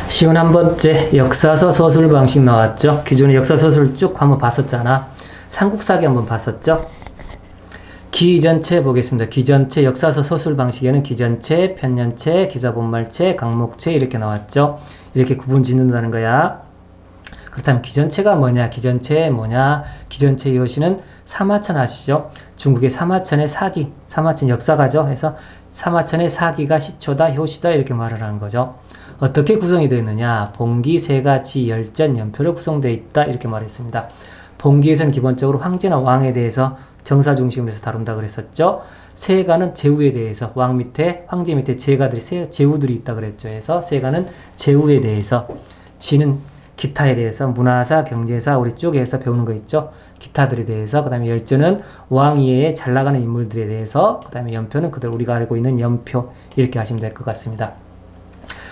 쉬운 한 번째 역사서 서술 방식 나왔죠. 기존의 역사 서술 쭉 한번 봤었잖아. 삼국사기 한번 봤었죠. 기전체 보겠습니다. 기전체 역사서 서술 방식에는 기전체, 편년체, 기사본말체, 강목체 이렇게 나왔죠. 이렇게 구분 짓는다는 거야. 그렇다면 기전체가 뭐냐? 기전체 뭐냐? 기전체 요시는 사마천 아시죠? 중국의 사마천의 사기, 사마천 역사가죠. 그래서 사마천의 사기가 시초다, 효시다 이렇게 말을 하는 거죠. 어떻게 구성이 되어 있느냐? 본기, 세가, 지, 열전, 연표로 구성되어 있다 이렇게 말했습니다. 본기에서는 기본적으로 황제나 왕에 대해서 정사 중심으로 해서 다룬다 그랬었죠. 세가는 제후에 대해서 왕 밑에 황제 밑에 제가들이 제후들이 있다 그랬죠. 그래서 세가는 제후에 대해서, 지는 기타에 대해서 문화사, 경제사 우리 쪽에서 배우는 거 있죠. 기타들에 대해서, 그 다음에 열전은 왕 이외에 잘 나가는 인물들에 대해서, 그 다음에 연표는 그대로 우리가 알고 있는 연표 이렇게 하시면 될 것 같습니다.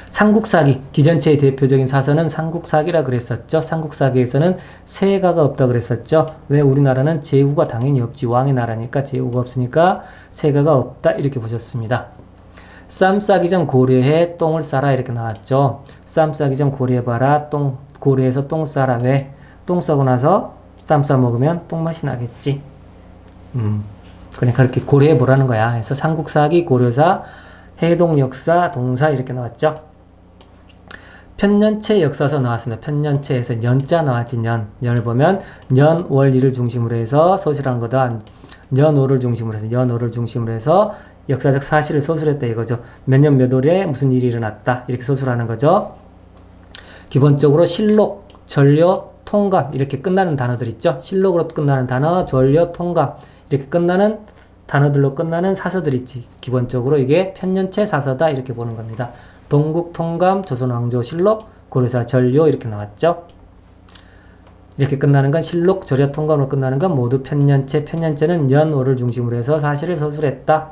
삼국사기, 기전체의 대표적인 사서는 삼국사기라 그랬었죠. 삼국사기에서는 세가가 없다 그랬었죠. 왜? 우리나라는 제후가 당연히 없지. 왕의 나라니까 제후가 없으니까 세가가 없다 이렇게 보셨습니다. 쌈 싸기 전 고려해 똥을 싸라 이렇게 나왔죠. 쌈 싸기 전 고려해봐라. 고려해서 똥 싸라. 왜? 똥 싸고 나서 쌈 싸 먹으면 똥맛이 나겠지. 그러니까 그렇게 고려해보라는 거야. 그래서 삼국사기, 고려사, 해동역사, 동사 이렇게 나왔죠. 편년체 역사서 나왔습니다. 편년체에서 년자 나왔지. 년을 보면 년, 월, 일을 중심으로 해서 서술한 거다. 년오를 중심으로 해서 역사적 사실을 서술했다 이거죠. 몇 년 몇 월에 무슨 일이 일어났다 이렇게 서술하는 거죠. 기본적으로 실록, 전려, 통감 이렇게 끝나는 단어들 있죠. 실록으로 끝나는 단어, 전려, 통감 이렇게 끝나는 단어들로 끝나는 사서들 있지. 기본적으로 이게 편년체 사서다 이렇게 보는 겁니다. 동국, 통감, 조선왕조, 실록, 고려사, 전려 이렇게 나왔죠. 이렇게 끝나는 건 실록, 전려, 통감으로 끝나는 건 모두 편년체. 편년체는 년월을 중심으로 해서 사실을 서술했다.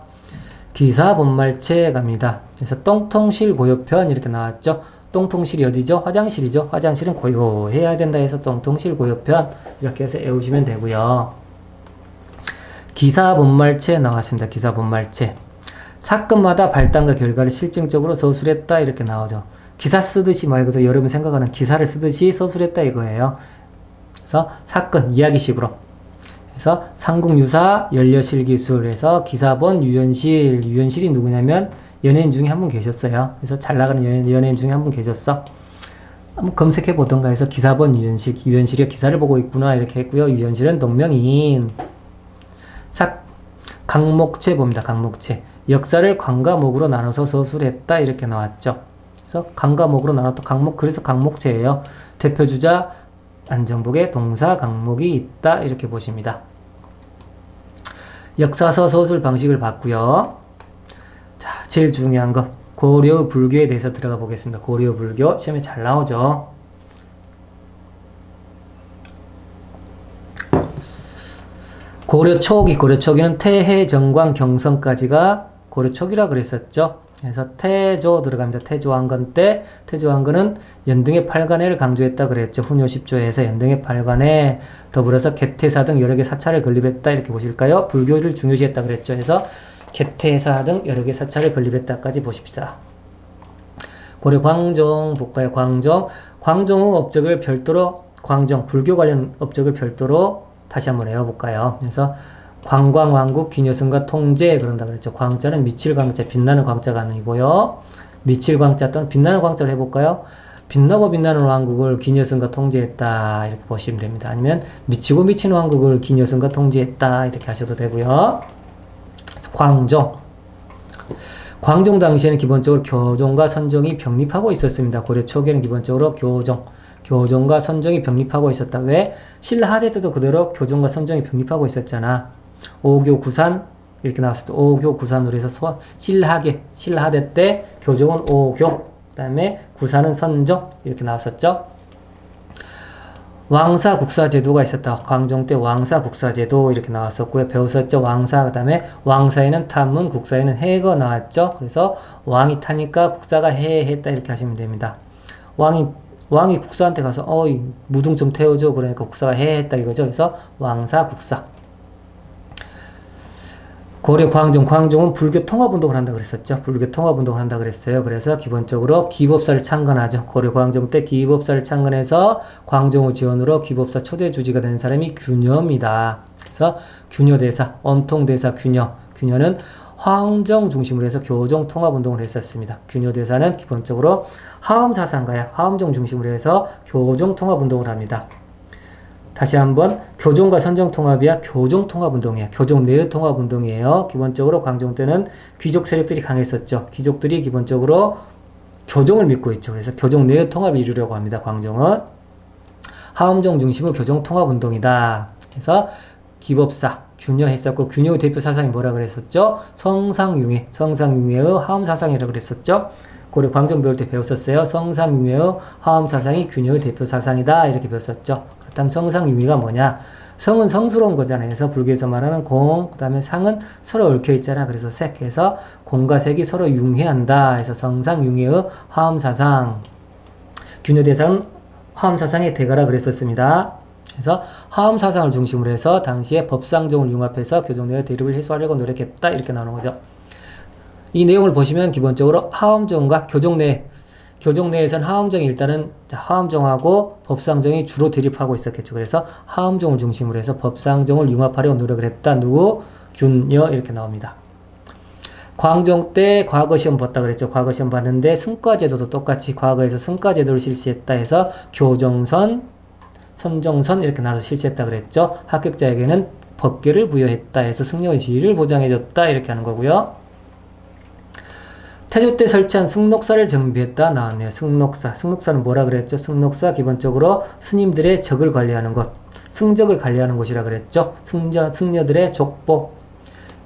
기사, 본말체 갑니다. 그래서 똥통실, 고요편 이렇게 나왔죠. 똥통실이 어디죠? 화장실이죠. 화장실은 고요해야 된다 해서 똥통실, 고요편 이렇게 해서 외우시면 되고요. 기사, 본말체 나왔습니다. 기사, 본말체. 사건마다 발단과 결과를 실증적으로 서술했다 이렇게 나오죠. 기사 쓰듯이 말고도 여러분 생각하는 기사를 쓰듯이 서술했다 이거예요. 그래서 사건, 이야기식으로. 그래서 삼국유사, 연려실기술 해서 기사본, 유연실이 누구냐면 연예인 중에 한 분 계셨어요. 그래서 잘 나가는 연예인 중에 한 분 계셨어. 한번 검색해 보던가 해서 기사본, 유연실이 기사를 보고 있구나 이렇게 했고요. 유연실은 동명이인. 강목체 봅니다. 강목체. 역사를 강과목으로 나눠서 서술했다 이렇게 나왔죠. 그래서 강과목으로 나눴다 강목, 그래서 강목체예요. 대표주자 안정복의 동사 강목이 있다 이렇게 보십니다. 역사서 서술 방식을 봤고요. 자, 제일 중요한 거 고려 불교에 대해서 들어가 보겠습니다. 고려 불교 시험에 잘 나오죠. 고려 초기는 태해, 정광, 경성까지가 고려 초기라 그랬었죠. 그래서 태조 들어갑니다. 태조왕건 때, 태조왕건은 연등의 8관해를 강조했다 그랬죠. 훈요 10조에서 연등의 8관해 더불어서 개태사 등 여러 개 사찰을 건립했다 이렇게 보실까요? 불교를 중요시했다 그랬죠. 그래서 개태사 등 여러 개 사찰을 건립했다까지 보십시다. 고려 광종 볼까요? 광종의 업적을 별도로 불교 관련 업적을 별도로 다시 한번 외워볼까요? 그래서 광광왕국 기녀승과 통제 그런다 그랬죠. 광자는 미칠광자, 빛나는 광자가 아니고요. 미칠광자 또는 빛나는 광자로 해볼까요? 빛나고 빛나는 왕국을 기녀승과 통제했다 이렇게 보시면 됩니다. 아니면 미치고 미치는 왕국을 기녀승과 통제했다 이렇게 하셔도 되고요. 광종 당시에는 기본적으로 교종과 선종이 병립하고 있었습니다. 고려 초기에는 기본적으로 교종과 선종이 병립하고 있었다. 왜? 신라하대 때도 그대로 교종과 선종이 병립하고 있었잖아. 오교구산 이렇게 나왔을 때 오교구산으로 해서 신라하대 때 교종은 오교, 그 다음에 구산은 선종 이렇게 나왔었죠. 왕사국사제도가 있었다. 광종 때 왕사국사제도 이렇게 나왔었고요. 배웠었죠. 왕사, 그 다음에 왕사에는 탐문, 국사에는 해가 나왔죠. 그래서 왕이 타니까 국사가 해했다 이렇게 하시면 됩니다. 왕이 국사한테 가서 무등 좀 태워줘 그러니까 국사가 해했다 이거죠. 그래서 왕사 국사. 고려 광종은 불교 통합운동을 한다 그랬었죠. 불교 통합운동을 한다 그랬어요. 그래서 기본적으로 기법사를 창건하죠. 고려 광종 때 기법사를 창건해서 광종의 지원으로 기법사 초대 주지가 된 사람이 규녀입니다. 그래서 규녀대사, 엄통대사 규녀는 화엄정 중심으로 해서 교종 통합운동을 했었습니다. 규녀대사는 기본적으로 화엄사상가야 화엄정 중심으로 해서 교종 통합운동을 합니다. 다시 한번 교종과 선정통합이야 교종통합운동이에요. 교종 내의 통합운동이에요. 기본적으로 광종 때는 귀족 세력들이 강했었죠. 귀족들이 기본적으로 교종을 믿고 있죠. 그래서 교종 내의 통합을 이루려고 합니다. 광종은 하엄종 중심의 교종통합운동이다. 그래서 기법사 규녀했었고 규녀의 대표 사상이 뭐라 그랬었죠? 성상융회의 하엄사상이라고 그랬었죠. 고려 광종 배울 때 배웠었어요. 성상융회의 하엄사상이 규녀의 대표 사상이다 이렇게 배웠었죠. 그렇다면 성상융회가 뭐냐? 성은 성스러운 거잖아요. 그래서 불교에서 말하는 공, 그 다음에 상은 서로 얽혀 있잖아. 그래서 색해서 공과 색이 서로 융해한다. 해서 성상융회의 화엄사상. 규녀대사는 화엄사상의 대가라 그랬었습니다. 그래서 화엄사상을 중심으로 해서 당시에 법상종을 융합해서 교종 내의 대립을 해소하려고 노력했다. 이렇게 나오는 거죠. 이 내용을 보시면 기본적으로 하엄종과 교종 내에서는 하엄종이 일단은 하엄종하고 법상종이 주로 대립하고 있었겠죠. 그래서 하엄종을 중심으로 해서 법상종을 융합하려고 노력을 했다. 누구? 균여 이렇게 나옵니다. 광종 때 과거 시험 봤다 그랬죠. 과거 시험 봤는데 승과제도도 똑같이 과거에서 승과제도를 실시했다 해서 교정선, 선정선 이렇게 나눠서 실시했다 그랬죠. 합격자에게는 법계를 부여했다 해서 승려의 지위를 보장해줬다 이렇게 하는 거고요. 태조 때 설치한 승록사를 정비했다 나왔네요. 승록사는 뭐라 그랬죠? 승록사 기본적으로 스님들의 적을 관리하는 곳, 승적을 관리하는 곳이라 그랬죠. 승려들의 족보.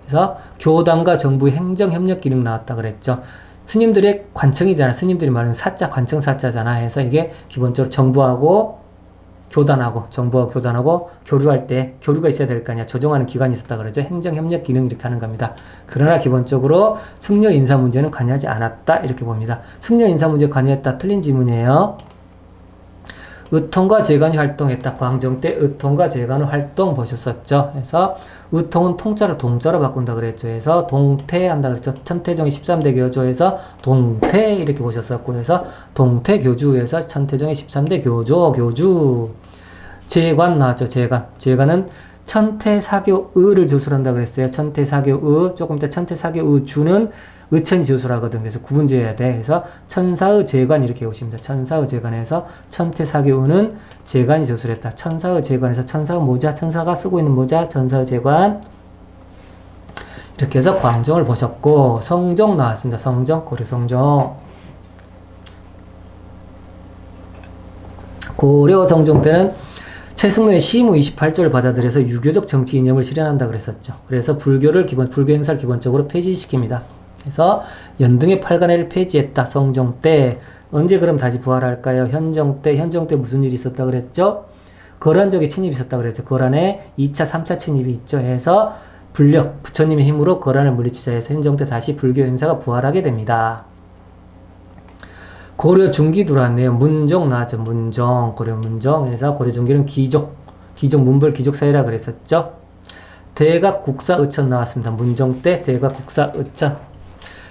그래서 교단과 정부의 행정협력 기능 나왔다 그랬죠. 스님들의 관청이잖아. 스님들이 말하는 사자, 관청 사자잖아. 해서 이게 기본적으로 정부와 교단하고 교류할 때 교류가 있어야 될 거 아니야. 조정하는 기관이 있었다 그러죠. 행정협력 기능 이렇게 하는 겁니다. 그러나 기본적으로 승려 인사 문제는 관여하지 않았다 이렇게 봅니다. 승려 인사 문제 관여했다 틀린 지문이에요. 의통과 재관이 활동했다. 광종 때 의통과 재관의 활동 보셨었죠. 그래서 의통은 통자를 동자로 바꾼다 그랬죠. 그래서 동태한다 그랬죠. 천태종이 13대 교조에서 동태 이렇게 보셨었고 해서 동태교주에서 천태종의 13대 교주 재관 나왔죠. 재관은 천태사교의를 주술한다 그랬어요. 천태사교의 조금 이따 천태사교의 주는 의천이 주술하거든. 그래서 구분지어야 돼. 그래서 천사의 재관 이렇게 오십니다. 천사의 재관에서 천태사교의는 재관이 주술했다. 천사의 재관에서 천사의 모자, 천사가 쓰고 있는 모자, 천사의 재관 이렇게 해서 광종을 보셨고 성종 나왔습니다. 성종, 고려 성종 때는 최승로의 시무 28조를 받아들여서 유교적 정치 이념을 실현한다 그랬었죠. 그래서 불교 행사를 기본적으로 폐지시킵니다. 그래서 연등의 8간회를 폐지했다. 성종 때. 언제 그럼 다시 부활할까요? 현종 때 무슨 일이 있었다 그랬죠? 거란족의 침입이 있었다 그랬죠. 거란에 2차, 3차 침입이 있죠. 해서 불력, 부처님의 힘으로 거란을 물리치자 해서 현종 때 다시 불교 행사가 부활하게 됩니다. 고려 중기 들어왔네요. 문종 나왔죠. 고려 문종에서 고려 중기는 귀족 문벌 귀족 사회라 그랬었죠. 대각 국사 의천 나왔습니다. 문종 때 대각 국사 의천.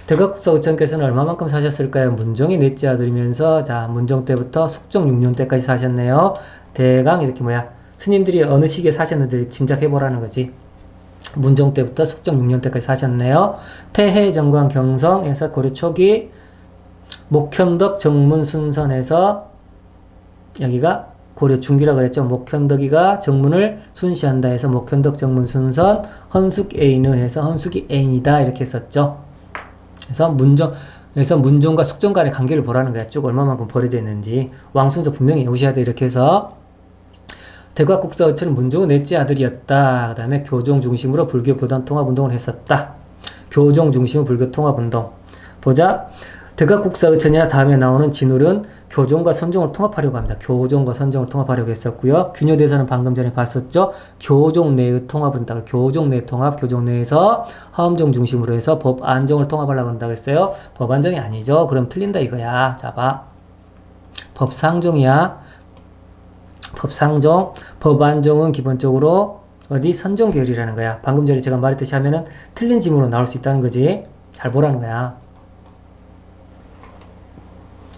대각 국사 의천께서는 얼마만큼 사셨을까요? 문종이 넷째 아들이면서 문종 때부터 숙종 6년 때까지 사셨네요. 대강 이렇게 스님들이 어느 시기에 사셨는지 짐작해보라는 거지. 문종 때부터 숙종 6년 때까지 사셨네요. 태해 정관 경성에서 고려 초기 목현덕 정문 순선에서 여기가 고려 중기라 그랬죠. 목현덕이가 정문을 순시한다 해서 목현덕 정문 순선 헌숙애인을 해서 헌숙이 애인이다 이렇게 했었죠. 그래서 문종과 숙종 간의 관계를 보라는 거야. 쭉 얼마만큼 벌어져 있는지. 왕순서 분명히 외우셔야 돼. 이렇게 해서 대각국사 의천은 문종의 넷째 아들이었다. 그 다음에 교종 중심으로 불교 교단 통합운동을 했었다. 교종 중심의 불교 통합운동. 보자. 대각국사 의천이나 다음에 나오는 진울은 교종과 선종을 통합하려고 합니다. 교종과 선종을 통합하려고 했었고요. 규녀대사는 방금 전에 봤었죠. 교종 내의 통합은 교종 내 통합, 교종 내에서 하엄종 중심으로 해서 법안종을 통합하려고 한다 그랬어요. 법안종이 아니죠. 그럼 틀린다 이거야. 자 봐. 법상종이야. 법상종. 법안종은 기본적으로 어디 선종계열이라는 거야. 방금 전에 제가 말했듯이 하면은 틀린 지문으로 나올 수 있다는 거지. 잘 보라는 거야.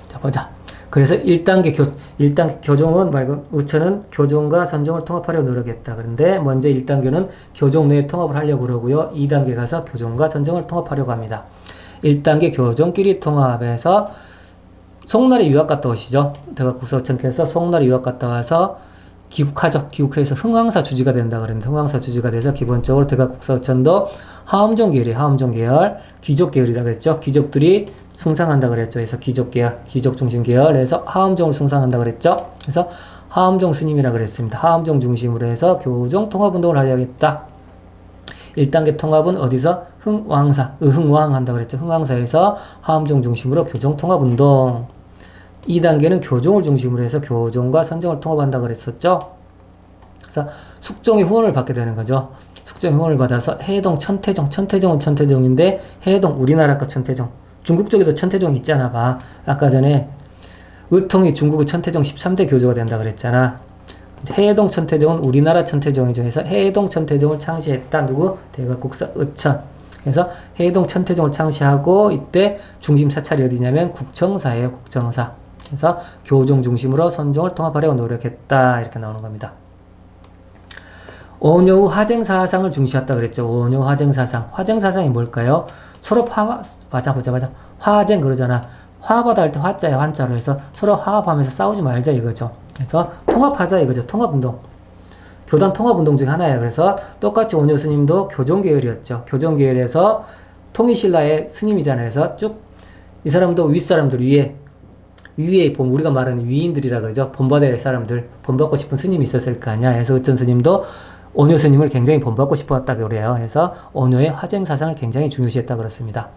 자, 보자. 그래서 1단계 교종은 말고 우천은 교종과 선종을 통합하려고 노력했다. 그런데 먼저 1단계는 교종 내에 통합을 하려고 그러고요. 2단계 가서 교종과 선종을 통합하려고 합니다. 1단계 교종끼리 통합해서 송나리 유학 갔다 오시죠. 대각국사어천께서 송나리 유학 갔다 와서 귀국하죠. 귀국해서 흥왕사 주지가 된다 그랬는데 흥왕사 주지가 돼서 기본적으로 대각국사어천도 하엄종 계열이 하엄종 계열, 귀족 계열이라고 했죠. 귀족들이 숭상한다 그랬죠. 그래서 귀족 계열, 귀족 중심 계열에서 하엄종을 숭상한다 그랬죠. 그래서 하엄종 스님이라 그랬습니다. 하엄종 중심으로 해서 교종 통합 운동을 하려겠다. 1단계 통합은 어디서? 흥왕사, 흥왕 한다 그랬죠. 흥왕사에서 하엄종 중심으로 교종 통합 운동. 2단계는 교종을 중심으로 해서 교종과 선종을 통합한다 그랬었죠. 그래서 숙종의 후원을 받게 되는 거죠. 숙종의 후원을 받아서 해동 천태종은 천태종인데 해동 우리나라 거 천태종. 중국 쪽에도 천태종 있잖아 봐. 아까 전에 의통이 중국의 천태종 13대 교조가 된다 그랬잖아. 해동 천태종은 우리나라 천태종이죠. 해서 해동 천태종을 창시했다. 누구? 대각국사 의천. 그래서 해동 천태종을 창시하고 이때 중심 사찰이 어디냐면 국정사예요. 국정사. 그래서 교종 중심으로 선종을 통합하려고 노력했다. 이렇게 나오는 겁니다. 오녀후 화쟁사상을 중시했다 그랬죠. 오녀후 화쟁사상. 화쟁사상이 뭘까요? 서로 보자. 화쟁 그러잖아. 화합하다 할 때 화자야, 한자로 해서 서로 화합하면서 싸우지 말자 이거죠. 그래서 통합하자 이거죠. 통합운동. 교단 통합운동 중에 하나예요. 그래서 똑같이 오녀 스님도 교종계열이었죠. 교종계열에서 통일신라의 스님이잖아요. 그래서 쭉 이 사람도 윗사람들 위에 보면 우리가 말하는 위인들이라 그러죠. 본받아야 할 사람들, 본받고 싶은 스님이 있었을 거 아니야. 그래서 의천 스님도 오녀 스님을 굉장히 본받고 싶었다고 그래요. 그래서 오녀의 화쟁사상을 굉장히 중요시했다 그렇습니다.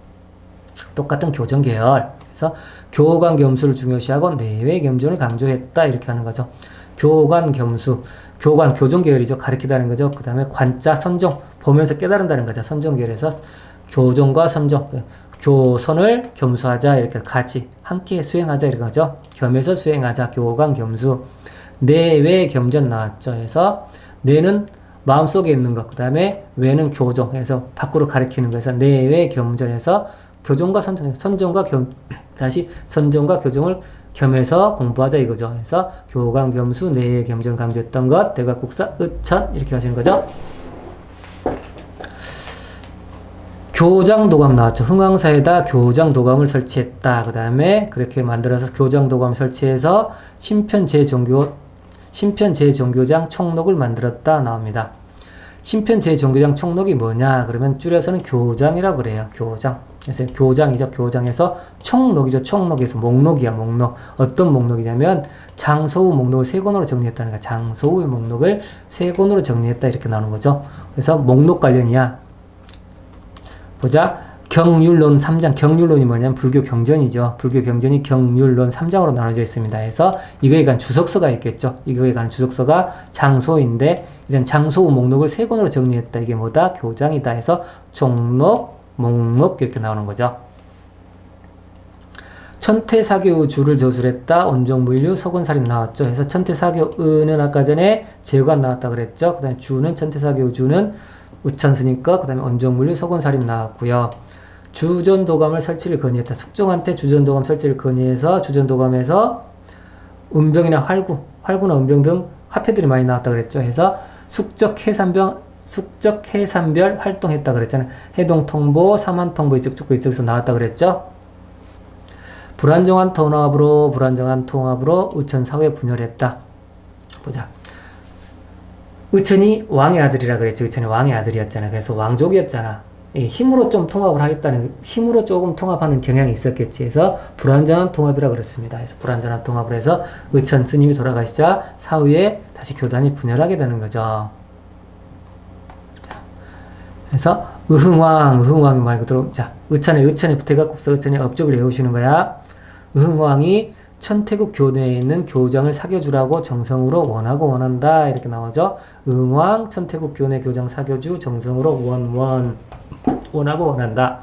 똑같은 교정계열. 그래서 교관 겸수를 중요시하고 내외 겸존을 강조했다 이렇게 하는 거죠. 교관 겸수, 교관 교종계열이죠. 가르치다는 거죠. 그 다음에 관자 선종, 보면서 깨달은다는 거죠. 선종계열에서 교종과 선종, 교선을 겸수하자 이렇게 같이 함께 수행하자 이런 거죠. 겸해서 수행하자. 교관 겸수. 내외 겸전 나왔죠. 그래서 내는 마음속에 있는 것, 그 다음에 외는 교종 해서 밖으로 가리키는 거에서 내외 겸전해서 교종과 선종과 교종을 겸해서 공부하자 이거죠. 그래서 교관 겸수 내외 겸전을 강조했던 것, 대각국사 의천 이렇게 하시는 거죠. 교장도감 나왔죠. 흥왕사에다 교장도감을 설치했다. 그 다음에 그렇게 만들어서 교장도감 설치해서 신편제종교장 총록을 만들었다 나옵니다. 신편제종교장 총록이 뭐냐? 그러면 줄여서는 교장이라고 그래요. 교장. 그래서 교장이죠. 교장에서 총록이죠. 총록에서 목록이야. 목록. 어떤 목록이냐면 장소우 목록을 세 권으로 정리했다는 거야. 장소우의 목록을 세 권으로 정리했다 이렇게 나오는 거죠. 그래서 목록 관련이야. 보자. 경율론 3장. 경율론이 뭐냐면 불교 경전이죠. 불교 경전이 경율론 3장으로 나눠져 있습니다. 그래서 이거에 관한 주석서가 있겠죠. 이거에 관한 주석서가 장소인데 이런 장소 목록을 세 권으로 정리했다. 이게 뭐다? 교장이다 해서 종록, 목록 이렇게 나오는 거죠. 천태사교의 주를 저술했다. 온종물류, 서곤사립 나왔죠. 그래서 천태사교의는 아까 전에 제관 나왔다 그랬죠. 그 다음에 주는 천태사교의 주는 의천스니까 그 다음에 온종물류, 서곤사립 나왔고요. 주전도감을 설치를 건의했다. 숙종한테 주전도감 설치를 건의해서 주전도감에서 은병이나 활구나 은병 등 화폐들이 많이 나왔다 그랬죠. 해서 숙적해산별 활동했다 그랬잖아요. 해동통보, 삼한통보 이쪽에서 나왔다 그랬죠. 불안정한 통합으로 의천사회 분열했다. 보자. 의천이 왕의 아들이라 그랬죠. 의천이 왕의 아들이었잖아. 그래서 왕족이었잖아. 힘으로 좀 통합을 하겠다는, 힘으로 조금 통합하는 경향이 있었겠지. 해서 불완전한 통합이라 그랬습니다. 그래서 불완전한 통합을 해서 의천 스님이 돌아가시자 사후에 다시 교단이 분열하게 되는 거죠. 그래서 의흥왕이 말 그대로, 자, 의천의 대각국사 의천의 업적을 외우시는 거야. 의흥왕이 천태국 교내에 있는 교장을 사겨주라고 정성으로 원한다 이렇게 나오죠. 의흥왕 천태국 교내 교장 사겨주 정성으로 원하고 원한다.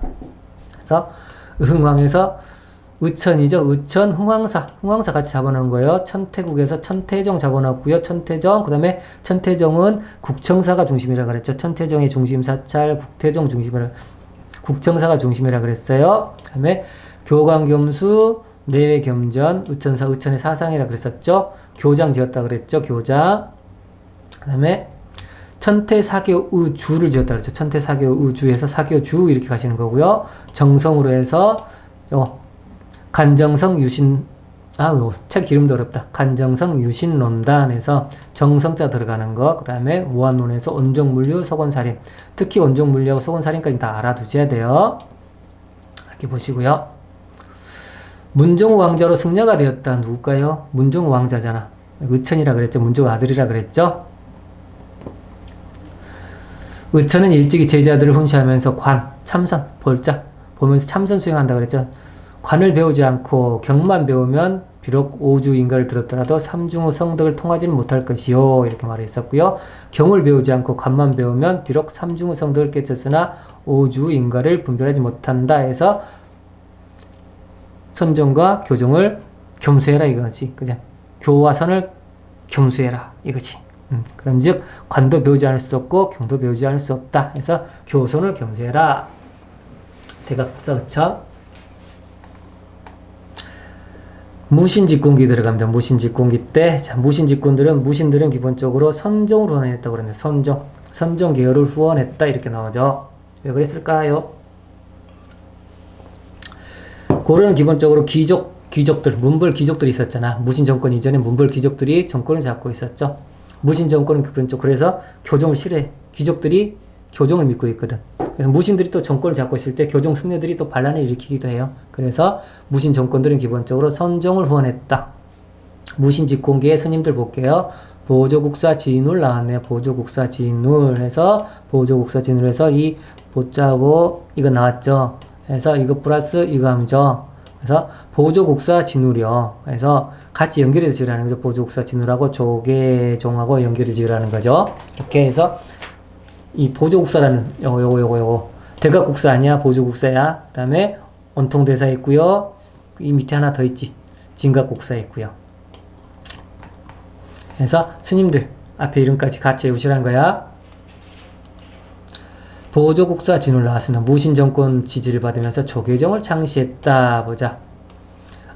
그래서 의흥왕에서 의천이죠. 의천, 흥왕사 같이 잡아놓은 거예요. 천태국에서 천태정 잡아놨고요. 천태정, 그 다음에 천태정은 국청사가 중심이라 그랬죠. 천태정의 중심 사찰, 국청사가 중심이라 그랬어요. 그 다음에 교광겸수, 내외겸전, 의천의 사상이라 그랬었죠. 교장 지었다 그랬죠. 교장. 그 다음에 천태사교의주를 지었다 그랬죠. 천태사교의주에서 사교주 이렇게 가시는 거고요. 정성으로 해서 간정성 유신, 책 이름도 어렵다. 간정성 유신론단에서 정성자 들어가는 거, 그 다음에 오한론에서 온종물류, 서곤살인, 특히 온종물류하고 서곤살인까지 다 알아두셔야 돼요. 이렇게 보시고요. 문종우 왕자로 승려가 되었다. 누굴까요? 문종우 왕자잖아. 의천이라 그랬죠. 문종우 아들이라 그랬죠. 의천은 일찍이 제자들을 훈시하면서 참선, 보면서 참선 수행한다 그랬죠. 관을 배우지 않고 경만 배우면 비록 오주인가를 들었더라도 삼중의 성덕을 통하지는 못할 것이요. 이렇게 말했었고요. 경을 배우지 않고 관만 배우면 비록 삼중의 성덕을 깨쳤으나 오주인가를 분별하지 못한다 해서 선종과 교종을 겸수해라 이거지. 그죠? 교와 선을 겸수해라 이거지. 그런즉 관도 배우지 않을 수 없고 경도 배우지 않을 수 없다 해서 교선을 겸수해라. 대각국사의천. 무신직공기 들어갑니다. 무신직공기 때, 무신들은 기본적으로 선종을 후원했다고 그러네요. 선종 계열을 후원했다 이렇게 나오죠. 왜 그랬을까요? 고려는 기본적으로 귀족들, 문벌 귀족들이 있었잖아. 무신 정권 이전에 문벌 귀족들이 정권을 잡고 있었죠. 무신 정권은 기본적으로 그래서 교종을 싫어해. 귀족들이 교종을 믿고 있거든. 그래서 무신들이 또 정권을 잡고 있을 때 교종 승려들이 또 반란을 일으키기도 해요. 그래서 무신 정권들은 기본적으로 선종을 후원했다. 무신 직공기의 스님들 볼게요. 보조국사 진울 나왔네요. 보조국사 진울 해서 이 보자고 이거 나왔죠. 그래서 이거 플러스 이거 하면죠. 그래서 보조국사 진울이요. 그래서 같이 연결해서 지으라는 거죠. 보조국사 진울하고 조계종하고 연결을 지으라는 거죠. 이렇게 해서 이 보조국사라는 요거 대각국사 아니야. 보조국사야. 그 다음에 온통대사 있고요. 이 밑에 하나 더 있지. 진각국사 있고요. 그래서 스님들 앞에 이름까지 같이 외우시라는 거야. 보조국사 진울 나왔습니다. 무신정권 지지를 받으면서 조계종을 창시했다. 보자.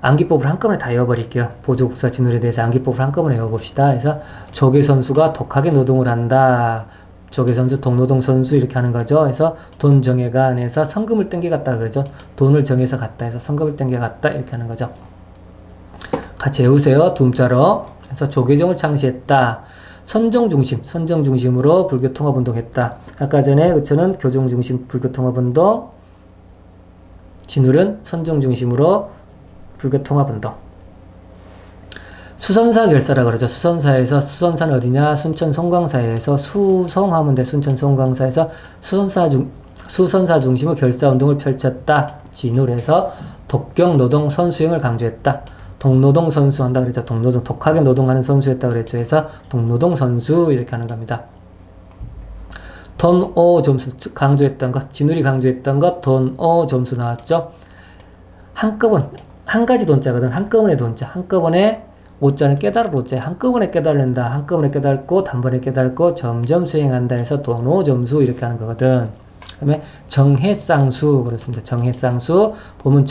암기법을 한꺼번에 다 외워버릴게요. 보조국사 진울에 대해서 암기법을 한꺼번에 외워봅시다. 그래서 조계선수가 독하게 노동을 한다. 조계선수, 동노동선수 이렇게 하는 거죠. 그래서 돈 정해가 안에서 성금을 땡겨갔다 그러죠. 돈을 정해서 갔다 해서 성금을 땡겨갔다 이렇게 하는 거죠. 같이 외우세요. 두음자로. 그래서 조계종을 창시했다. 선정 중심으로 불교 통합 운동했다. 아까 전에 의천은 교종 중심 불교 통합 운동, 진울은 선정 중심으로 불교 통합 운동. 수선사 결사라 그러죠. 수선사에서 수선사는 어디냐? 순천 송광사에서 수송하면 돼. 순천 송광사에서 수선사 중심의 결사 운동을 펼쳤다. 진울에서 독경 노동 선수행을 강조했다. 동노동 선수 한다 그랬죠. 동노동, 독하게 노동하는 선수였다 그랬죠. 해서 동노동 선수 이렇게 하는 겁니다. 돈오 점수 강조했던 것, 진울이 강조했던 것, 돈오 점수 나왔죠. 한꺼번, 한 가지 돈자거든. 한꺼번에 돈자. 한꺼번에 오자는 깨달을 오자야. 한꺼번에 깨달는다. 한꺼번에 깨닫고 단번에 깨닫고 점점 수행한다 해서 돈오 점수 이렇게 하는 거거든. 그 다음에 정해쌍수 그렇습니다. 정해쌍수 보면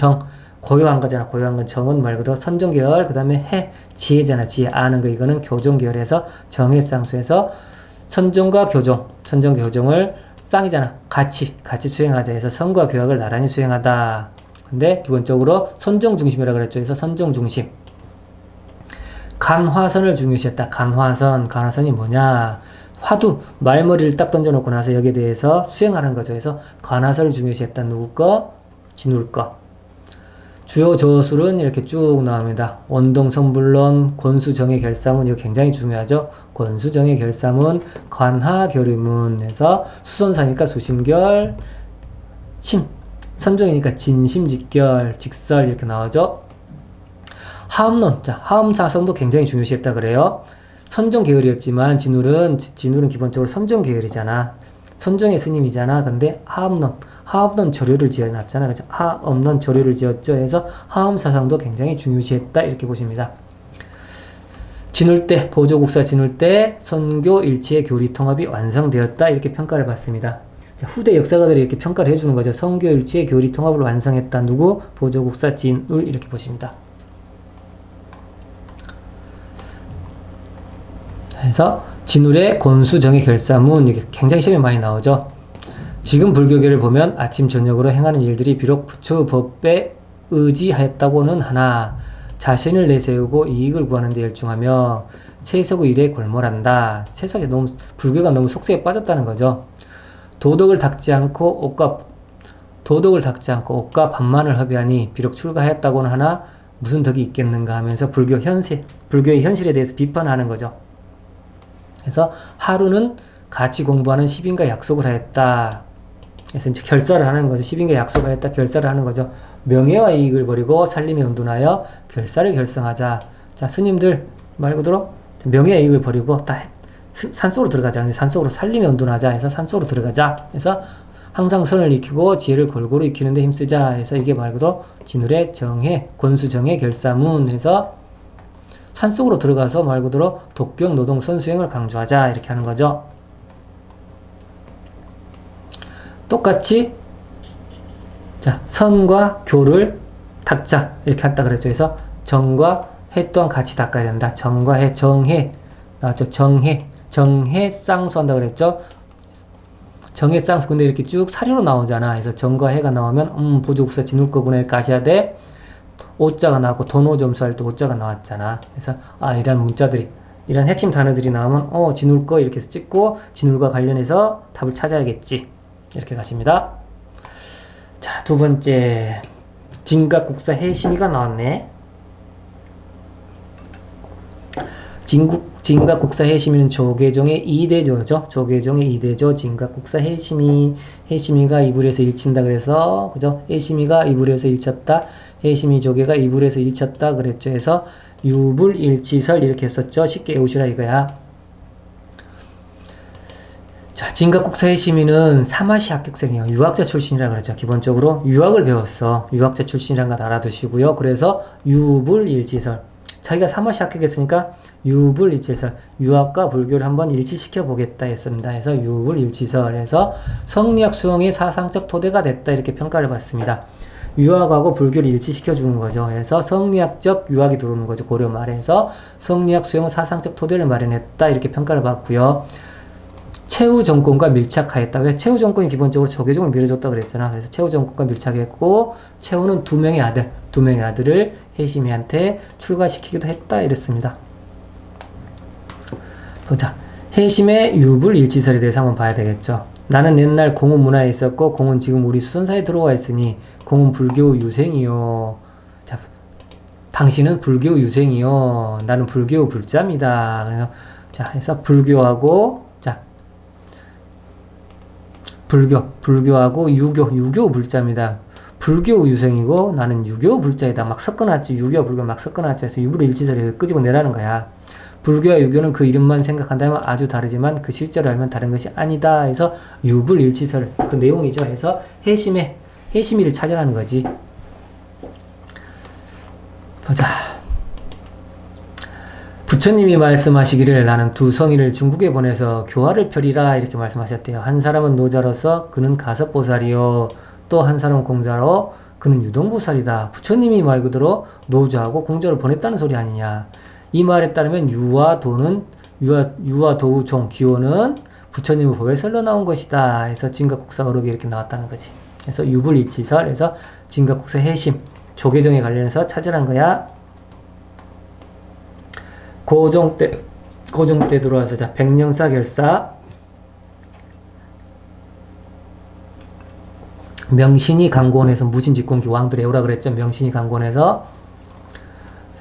고요한 거잖아. 고요한 건 정은 말 그대로 선정계열, 그 다음에 지혜잖아. 지혜, 아는 거. 이거는 교종계열에서 정해쌍수에서 선정과 교종, 선정 교종을 쌍이잖아. 같이 수행하자 해서 선과 교학을 나란히 수행하다. 근데 기본적으로 선정 중심이라고 그랬죠. 그래서 선정 중심. 간화선을 중요시했다. 간화선이 뭐냐? 화두, 말머리를 딱 던져놓고 나서 여기에 대해서 수행하는 거죠. 그래서 간화선을 중요시했다. 누구 거? 진울 거. 주요 저술은 이렇게 쭉 나옵니다. 원동성불론, 권수정의 결사문, 이거 굉장히 중요하죠. 권수정의 결사문, 관하결의문에서 수선사니까 수심결, 선종이니까 진심직결, 직설 이렇게 나오죠. 하음론, 자, 하음사성도 굉장히 중요시했다 그래요. 선종 계열이었지만 진울은 기본적으로 선종 계열이잖아. 선종의 스님이잖아. 근데 하엄론 조료를 지어놨잖아. 그죠? 하엄론 조료를 지었죠. 해서 하엄 사상도 굉장히 중요시했다. 이렇게 보십니다. 진울 때, 보조국사 진울 때 선교 일치의 교리 통합이 완성되었다. 이렇게 평가를 받습니다. 자, 후대 역사가들이 이렇게 평가를 해주는 거죠. 선교 일치의 교리 통합을 완성했다. 누구? 보조국사 진울. 이렇게 보십니다. 그래서 진울의 권수정의 결사문, 이게 굉장히 시험에 많이 나오죠. 지금 불교계를 보면 아침 저녁으로 행하는 일들이 비록 부처의 법에 의지하였다고는 하나 자신을 내세우고 이익을 구하는 데 열중하며 세속의 일에 골몰한다. 세속에 너무 불교가 너무 속세에 빠졌다는 거죠. 도덕을 닦지 않고 옷과 밥만을 허비하니 비록 출가하였다고는 하나 무슨 덕이 있겠는가 하면서 불교의 현실에 대해서 비판하는 거죠. 그래서 하루는 같이 공부하는 시빈과 약속을 하였다. 그래서 이제 결사를 하는 거죠. 시빈과 약속을 하였다. 결사를 하는 거죠. 명예와 이익을 버리고 살림에 온둔하여 결사를 결성하자. 자, 스님들 말 그대로 명예와 이익을 버리고 다 산속으로 들어가자. 산속으로 살림에 온둔하자 해서 산속으로 들어가자. 그래서 항상 선을 익히고 지혜를 골고루 익히는 데 힘쓰자 해서 이게 말 그대로 진울의 정해, 권수정의 결사문 해서 산속으로 들어가서 말 그대로 독경, 노동, 선수행을 강조하자. 이렇게 하는 거죠. 똑같이 자, 선과 교를 닦자. 이렇게 한다 그랬죠. 그래서 정과 해 또한 같이 닦아야 된다. 정과 해, 정해 나왔죠. 정해 쌍수 한다 그랬죠. 정해 쌍수. 근데 이렇게 쭉 사료로 나오잖아. 그래서 정과 해가 나오면 보조국사 진울 거구나 이렇게 아셔야 돼. 오자가 나왔고 도노 점수할 때 오자가 나왔잖아. 그래서 이런 문자들이 이런 핵심 단어들이 나오면 진울 거 이렇게 해서 찍고 진울과 관련해서 답을 찾아야겠지. 이렇게 가십니다. 자, 두 번째 진각국사 해심이가 나왔네. 진각국사 해심이는 조계종의 2대조죠. 조계종의 2대조 진각국사 해심이가 이불에서 일친다 그래서 그죠? 해심이가 이불에서 일쳤다. 해심이 조계가 이불에서 일쳤다 그랬죠. 해서 유불일치설 이렇게 했었죠. 쉽게 외우시라 이거야. 자, 진각국사 해심이는 사마시 합격생이에요. 유학자 출신이라 그러죠. 기본적으로 유학을 배웠어. 유학자 출신이란 거 알아두시고요. 그래서 유불일치설. 자기가 사마시 합격했으니까 유불일치설. 유학과 불교를 한번 일치시켜 보겠다 했습니다. 해서 유불일치설 해서 성리학 수용의 사상적 토대가 됐다 이렇게 평가를 받습니다. 유학하고 불교를 일치시켜 주는 거죠. 그래서 성리학적 유학이 들어오는 거죠. 고려 말에서 성리학 수용의 사상적 토대를 마련했다 이렇게 평가를 받고요. 최후 정권과 밀착하였다. 왜? 최후 정권이 기본적으로 조계종을 밀어줬다 그랬잖아. 그래서 최후 정권과 밀착했고 최후는 두 명의 아들을 해심이한테 출가시키기도 했다 이랬습니다. 보자. 해심의 유불일치설에 대해서 한번 봐야 되겠죠. 나는 옛날 공은 문화에 있었고 공은 지금 우리 수선사에 들어와 있으니 공은 불교 유생이요. 자, 당신은 불교 유생이요. 나는 불교 불자입니다. 그래서 자, 해서 불교하고 불교하고 유교 불자입니다. 불교 유생이고 나는 유교 불자이다. 막 섞어놨죠. 유교 불교 막 섞어놨죠. 그래서 유불일치설에 끄집어 내라는 거야. 불교와 유교는 그 이름만 생각한다면 아주 다르지만 그 실제로 알면 다른 것이 아니다. 해서 유불일치설 그 내용이죠. 해서 해심이를 찾아라는 거지. 보자. 부처님이 말씀하시기를 나는 두 성인을 중국에 보내서 교화를 펴리라 이렇게 말씀하셨대요. 한 사람은 노자로서 그는 가섭보살이요. 또 한 사람은 공자로 그는 유동보살이다. 부처님이 말 그대로 노자하고 공자를 보냈다는 소리 아니냐. 이 말에 따르면 유와 도우종 기호는 부처님의 법에 설러 나온 것이다. 해서 진각국사 어록이 이렇게 나왔다는 거지. 그래서 유불일치설 해서 진각국사 해심 조계종에 관련해서 찾으라는 거야. 고종 때 들어와서 자 백령사 결사 명신이 강권해서 무신직공기 왕들 애우라 그랬죠. 명신이 강권해서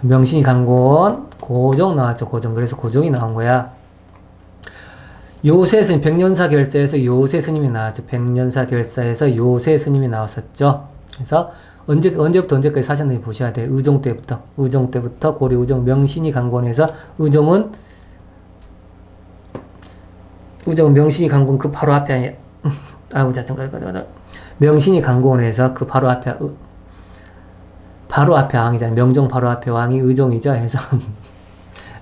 명신이 강권 고종 나왔죠. 고종. 그래서 고종이 나온 거야. 요새 스님 백년사 결사에서 요새 스님이 나왔죠. 백년사 결사에서 요새 스님이 나왔었죠. 그래서 언제부터 언제까지 사셨는지 보셔야 돼. 의종 때부터 고려 의종 명신이 강권해서 의종은 명신이 강권 그 바로 앞에 아우 자전 명신이 강고원에서 그 바로 앞에 왕이잖아요. 명종 바로 앞에 왕이 의종이죠. 해서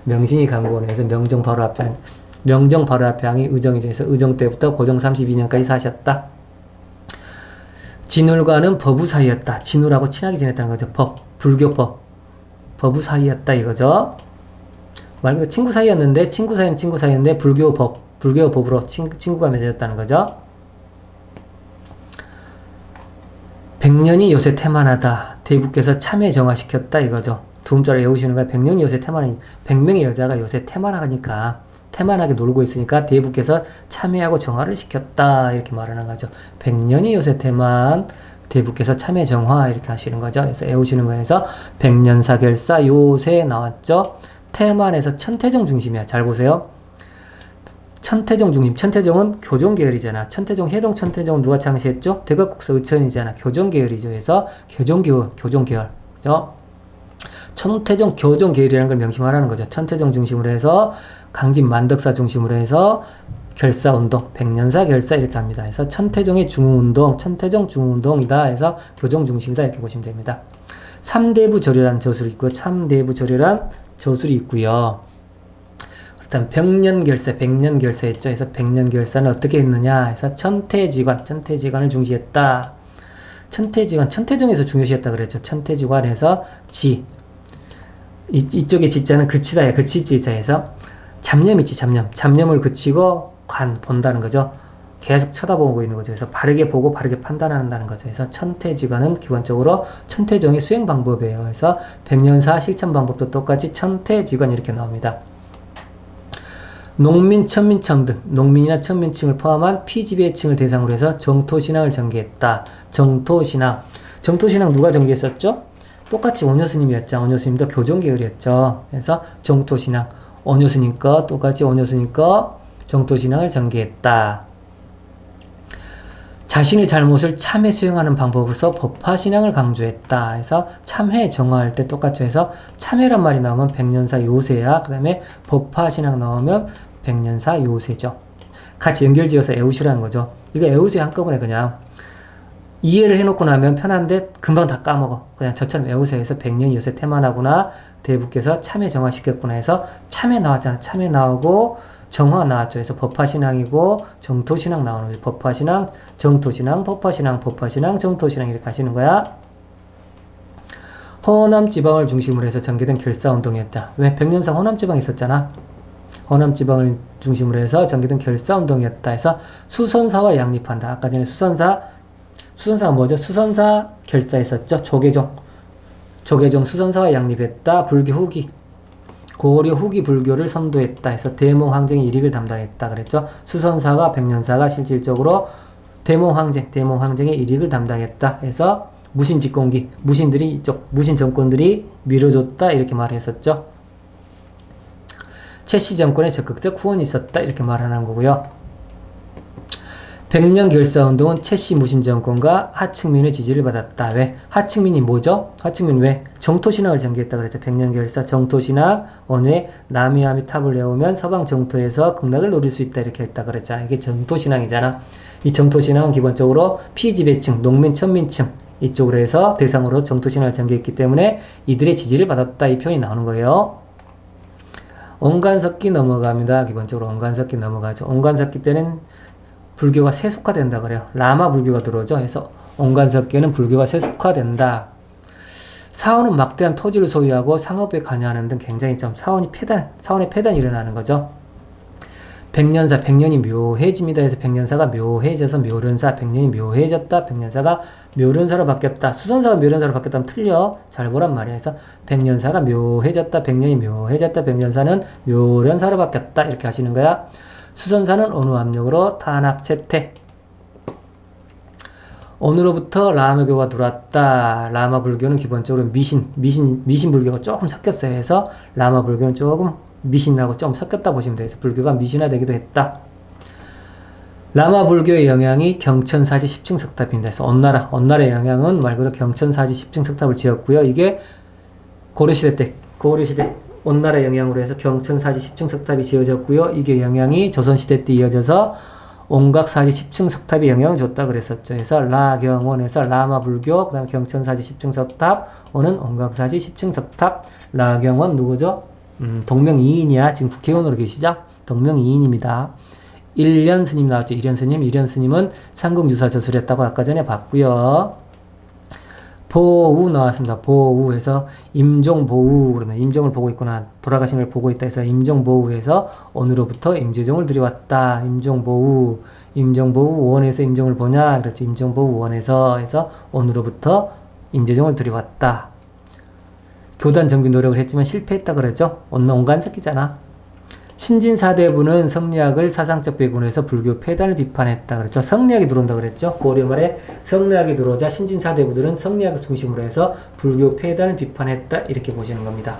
명신이 강고원에서 명종 바로 앞에 왕이 의종이죠. 해서 의종 때부터 고종 32년까지 사셨다. 진울과는 법우 사이였다. 진울하고 친하게 지냈다는 거죠. 불교법. 법우 사이였다 이거죠. 말 그대로 친구 사이였는데 불교법으로 친구가 맺어졌다는 거죠. 100년이 요새 태만하다. 대부께서 참회 정화시켰다 이거죠. 두 음자를 외우시는 거야. 100년이 요새 태만하니 100명의 여자가 요새 태만하니까 태만하게 놀고 있으니까 대부께서 참회하고 정화를 시켰다 이렇게 말하는 거죠. 100년이 요새 태만 대부께서 참회 정화 이렇게 하시는 거죠. 그래서 외우시는 거에서 백년사결사 요새 나왔죠. 태만에서 천태종 중심이야. 잘 보세요. 천태종 중심. 천태종은 교종 계열이잖아. 천태종, 해동 천태종은 누가 창시했죠? 대각국서 의천이잖아. 교종 계열이죠. 그래서 교종 계열. 그죠? 천태종 교종 계열이라는 걸 명심하라는 거죠. 천태종 중심으로 해서 강진 만덕사 중심으로 해서 결사운동, 백년사 결사 이렇게 합니다. 그래서 천태종의 중흥운동, 천태종 중흥운동이다 해서 교종 중심이다 이렇게 보시면 됩니다. 삼대부절이라는 저술이 있고요. 삼대부절이라는 저술이 있고요. 일단 백년결사 했죠. 그래서 백년결사는 어떻게 했느냐 해서 천태지관을 중시했다. 천태종에서 중요시했다 그랬죠. 천태지관에서 이쪽에 지자는 그치다야. 그치지자에서 잡념이지, 잡념을 그치고 본다는 거죠. 계속 쳐다보고 있는 거죠. 그래서 바르게 보고 바르게 판단한다는 거죠. 그래서 천태지관은 기본적으로 천태종의 수행 방법이에요. 그래서 백년사 실천 방법도 똑같이 천태지관 이렇게 나옵니다. 농민, 천민층 등 농민이나 천민층을 포함한 피지배층을 대상으로 해서 정토신앙을 전개했다. 정토신앙 누가 전개했었죠? 똑같이 오녀스님이었죠. 오녀스님도 교종계열이었죠. 그래서 정토신앙 오녀스님 거 똑같이 오녀스님 거 정토신앙을 전개했다. 자신의 잘못을 참회 수행하는 방법으로서 법화신앙을 강조했다. 해서 참회 정화할 때 똑같이 해서 참회란 말이 나오면 백년사 요세야. 그 다음에 법화신앙 나오면 백년사 요세죠. 같이 연결지어서 애우시라는 거죠. 이거 애우세요 한꺼번에 그냥. 이해를 해놓고 나면 편한데 금방 다 까먹어. 그냥 저처럼 외우세요 해서 백년 요새 태만하구나. 대부께서 참회 정화시켰구나 해서 참회 나왔잖아. 참회 나오고 정화 나왔죠. 그래서 법화신앙이고 정토신앙 나오는 거죠. 법화신앙, 정토신앙, 법화신앙, 정토신앙 이렇게 하시는 거야. 호남지방을 중심으로 해서 전개된 결사운동이었다. 왜? 백년상 호남지방이 있었잖아. 호남지방을 중심으로 해서 전개된 결사운동이었다 해서 수선사와 양립한다. 아까 전에 수선사가 뭐죠? 수선사 결사했었죠. 조계종 수선사와 양립했다. 불교 후기 고려 후기 불교를 선도했다 해서 대몽황쟁의 일익을 담당했다 그랬죠. 수선사가 백년사가 실질적으로 대몽황쟁의 일익을 담당했다 해서 무신직공기 무신 정권들이 밀어줬다 이렇게 말했었죠. 최씨 정권의 적극적 후원이 있었다 이렇게 말하는 거고요. 백년결사운동은 최씨 무신정권과 하층민의 지지를 받았다. 왜? 하층민이 뭐죠? 하층민 왜? 정토신앙을 전개했다 그랬죠. 백년결사 정토신앙 원외 남이아미탑을 외우면 서방 정토에서 극락을 노릴 수 있다 이렇게 했다 그랬잖아. 이게 정토신앙이잖아. 이 정토신앙은 기본적으로 피지배층, 농민, 천민층 이쪽으로 해서 대상으로 정토신앙을 전개했기 때문에 이들의 지지를 받았다 이 표현이 나오는 거예요. 온간석기 넘어갑니다. 기본적으로 온간석기 넘어가죠. 온간석기 때는 불교가 세속화된다 그래요. 라마 불교가 들어오죠. 그래서 온간석기에는 불교가 세속화된다. 사원은 막대한 토지를 소유하고 상업에 관여하는 등 굉장히 사원의 폐단이 일어나는 거죠. 백년사, 백년이 묘해집니다. 해서 백년사가 묘해져서 묘련사, 백년이 묘해졌다. 백년사가 묘련사로 바뀌었다. 수선사가 묘련사로 바뀌었다면 틀려. 잘 보란 말이야. 그래서 백년사가 묘해졌다. 백년이 묘해졌다. 백년사는 묘련사로 바뀌었다. 이렇게 하시는 거야. 수선사는 어느 압력으로 탄압 채택. 어느로부터 라마교가 들어왔다. 라마 불교는 기본적으로 미신 불교가 조금 섞였어요. 해서 라마 불교는 조금 미신하고 좀 섞였다 보시면 돼요. 그래서 불교가 미신화되기도 했다. 라마 불교의 영향이 경천사지 10층 석탑입니다. 그래서 온나라의 영향은 말 그대로 경천사지 10층 석탑을 지었고요. 이게 고려시대 온나라의 영향으로 해서 경천사지 10층 석탑이 지어졌고요. 이게 영향이 조선시대 때 이어져서 온각사지 10층 석탑이 영향을 줬다 그랬었죠. 그래서 라경원에서 라마 불교, 그 다음에 경천사지 10층 석탑, 오는 온각사지 10층 석탑, 라경원 누구죠? 동명이인이야. 지금 국회의원으로 계시죠? 동명이인입니다. 일련 스님 나왔죠. 일련 스님. 일련 스님은 삼국유사 저술했다고 아까 전에 봤고요. 보우 나왔습니다. 보우해서 임종보우 그러네. 임종을 보고 있구나. 돌아가신 걸 보고 있다 해서 임종보우해서 오늘로부터 임재정을 들여왔다. 임종보우. 임종보우 원에서 임종을 보냐? 그렇죠. 임종보우 원에서 해서 오늘로부터 임재정을 들여왔다. 교단 정비 노력을 했지만 실패했다 그랬죠. 온간석이잖아. 신진사대부는 성리학을 사상적 배경에서 불교 폐단을 비판했다 그랬죠. 성리학이 들어온다 그랬죠. 고려 말에 성리학이 들어오자 신진사대부들은 성리학을 중심으로 해서 불교 폐단을 비판했다 이렇게 보시는 겁니다.